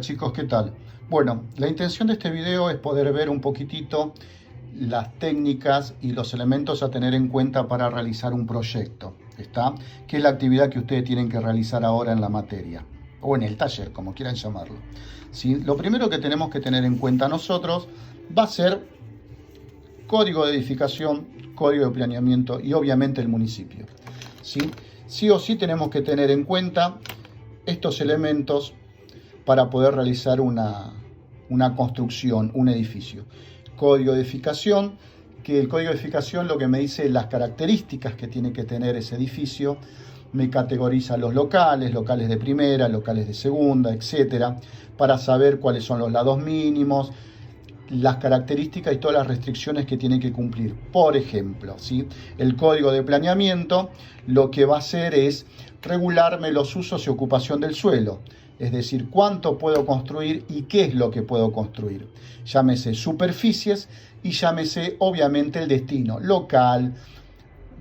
chicos, ¿qué tal? Bueno, la intención de este video es poder ver un poquitito las técnicas y los elementos a tener en cuenta para realizar un proyecto, ¿está? Que es la actividad que ustedes tienen que realizar ahora en la materia, o en el taller, como quieran llamarlo. ¿Sí? Lo primero que tenemos que tener en cuenta nosotros va a ser código de edificación, código de planeamiento y obviamente el municipio. ¿Sí? Sí o sí tenemos que tener en cuenta estos elementos para poder realizar una construcción, un edificio. Código de edificación, que el código de edificación lo que me dice las características que tiene que tener ese edificio, me categoriza los locales, locales de primera, locales de segunda, etcétera, para saber cuáles son los lados mínimos, las características y todas las restricciones que tiene que cumplir. Por ejemplo, ¿sí? El código de planeamiento lo que va a hacer es regularme los usos y ocupación del suelo. Es decir, cuánto puedo construir y qué es lo que puedo construir. Llámese superficies y llámese obviamente el destino, local,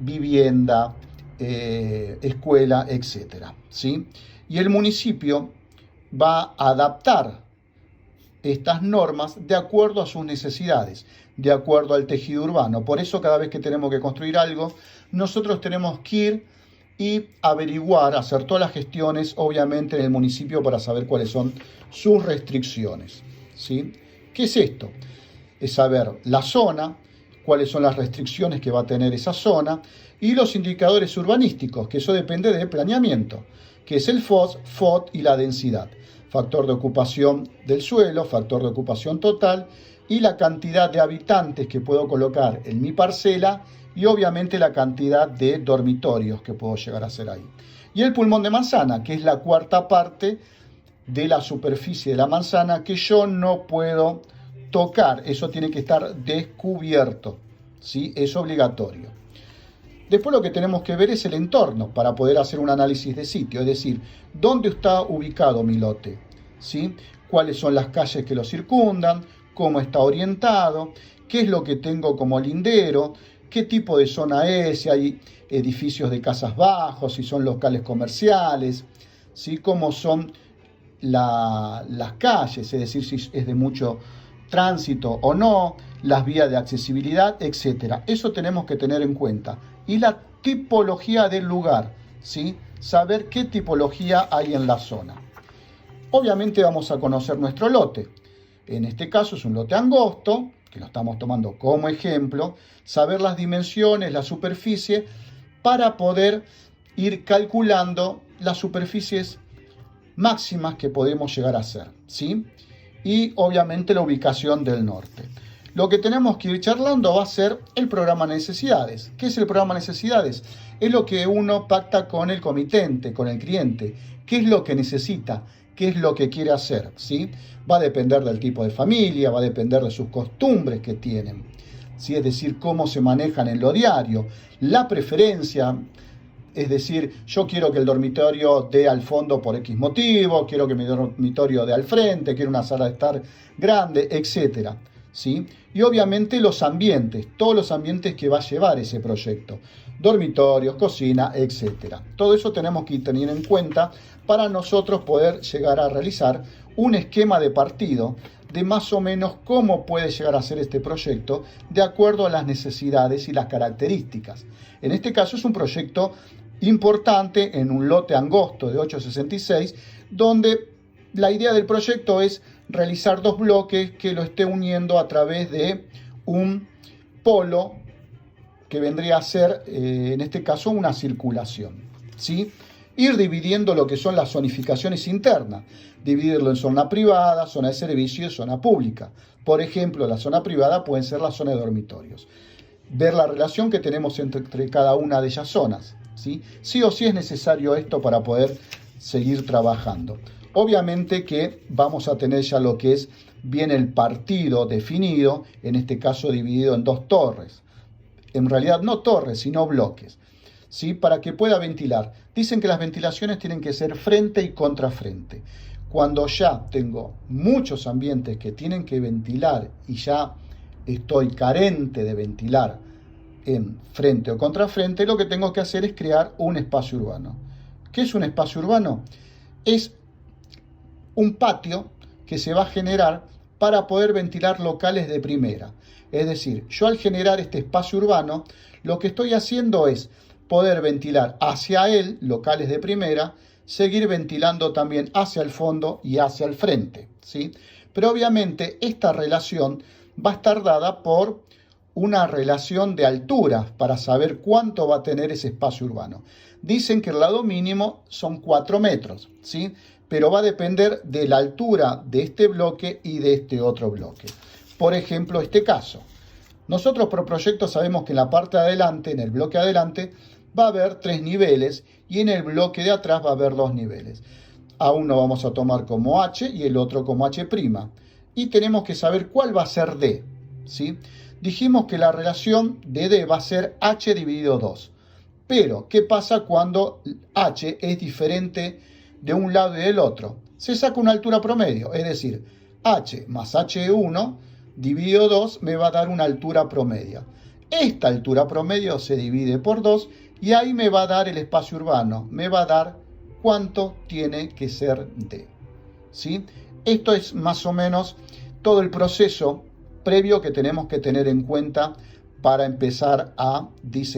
vivienda, escuela, etc. ¿Sí? Y el municipio va a adaptar estas normas de acuerdo a sus necesidades, de acuerdo al tejido urbano. Por eso cada vez que tenemos que construir algo, nosotros tenemos que ir y averiguar, hacer todas las gestiones, obviamente, en el municipio para saber cuáles son sus restricciones. ¿Sí? ¿Qué es esto? Es saber la zona, cuáles son las restricciones que va a tener esa zona y los indicadores urbanísticos, que eso depende del planeamiento, que es el FOD y la densidad. Factor de ocupación del suelo, factor de ocupación total y la cantidad de habitantes que puedo colocar en mi parcela y obviamente la cantidad de dormitorios que puedo llegar a hacer ahí. Y el pulmón de manzana, que es la cuarta parte de la superficie de la manzana que yo no puedo tocar. Eso tiene que estar descubierto, ¿sí? Es obligatorio. Después lo que tenemos que ver es el entorno para poder hacer un análisis de sitio, es decir, dónde está ubicado mi lote, ¿sí? Cuáles son las calles que lo circundan, cómo está orientado, qué es lo que tengo como lindero, qué tipo de zona es, si hay edificios de casas bajos, si son locales comerciales, ¿sí? Cómo son las calles, es decir, si es de mucho tránsito o no, las vías de accesibilidad, etc. Eso tenemos que tener en cuenta. Y la tipología del lugar, ¿sí? Saber qué tipología hay en la zona. Obviamente vamos a conocer nuestro lote. En este caso es un lote angosto, que lo estamos tomando como ejemplo, saber las dimensiones, la superficie, para poder ir calculando las superficies máximas que podemos llegar a hacer, ¿sí? Y obviamente la ubicación del norte. Lo que tenemos que ir charlando va a ser el programa necesidades. ¿Qué es el programa necesidades? Es lo que uno pacta con el comitente, con el cliente. ¿Qué es lo que necesita? ¿Qué es lo que quiere hacer? ¿Sí? Va a depender del tipo de familia, va a depender de sus costumbres que tienen, ¿sí? Es decir, cómo se manejan en lo diario, la preferencia. Es decir, yo quiero que el dormitorio dé al fondo por X motivo, quiero que mi dormitorio dé al frente, quiero una sala de estar grande, etc. ¿Sí? Y obviamente los ambientes, todos los ambientes que va a llevar ese proyecto, dormitorios, cocina, etc. Todo eso tenemos que tener en cuenta para nosotros poder llegar a realizar un esquema de partido de más o menos cómo puede llegar a ser este proyecto de acuerdo a las necesidades y las características. En este caso es un proyecto importante en un lote angosto de 866, donde la idea del proyecto es realizar dos bloques que lo esté uniendo a través de un polo que vendría a ser, en este caso, una circulación, ¿sí? Ir dividiendo lo que son las zonificaciones internas, dividirlo en zona privada, zona de servicio y zona pública. Por ejemplo, la zona privada puede ser la zona de dormitorios. Ver la relación que tenemos entre cada una de esas zonas, ¿sí? Sí o sí es necesario esto para poder seguir trabajando. Obviamente que vamos a tener ya lo que es bien el partido definido, en este caso dividido en dos torres. En realidad no torres, sino bloques, ¿sí? Para que pueda ventilar. Dicen que las ventilaciones tienen que ser frente y contrafrente. Cuando ya tengo muchos ambientes que tienen que ventilar y ya estoy carente de ventilar en frente o contrafrente, lo que tengo que hacer es crear un espacio urbano. ¿Qué es un espacio urbano? Es un patio que se va a generar para poder ventilar locales de primera. Es decir, yo al generar este espacio urbano, lo que estoy haciendo es poder ventilar hacia él locales de primera, seguir ventilando también hacia el fondo y hacia el frente, ¿sí? Pero obviamente esta relación va a estar dada por una relación de altura para saber cuánto va a tener ese espacio urbano. Dicen que el lado mínimo son 4 metros, ¿sí? Pero va a depender de la altura de este bloque y de este otro bloque. Por ejemplo, este caso. Nosotros por proyecto sabemos que en la parte de adelante, en el bloque de adelante, va a haber 3 niveles y en el bloque de atrás va a haber 2 niveles. A uno vamos a tomar como H y el otro como H'. Y tenemos que saber cuál va a ser D, ¿sí? Dijimos que la relación de D va a ser H dividido 2. Pero, ¿qué pasa cuando H es diferente de un lado y del otro? Se saca una altura promedio, es decir, H más H1 dividido 2 me va a dar una altura promedio. Esta altura promedio se divide por 2 y ahí me va a dar el espacio urbano, me va a dar cuánto tiene que ser D, ¿sí? Esto es más o menos todo el proceso previo que tenemos que tener en cuenta para empezar a diseñar.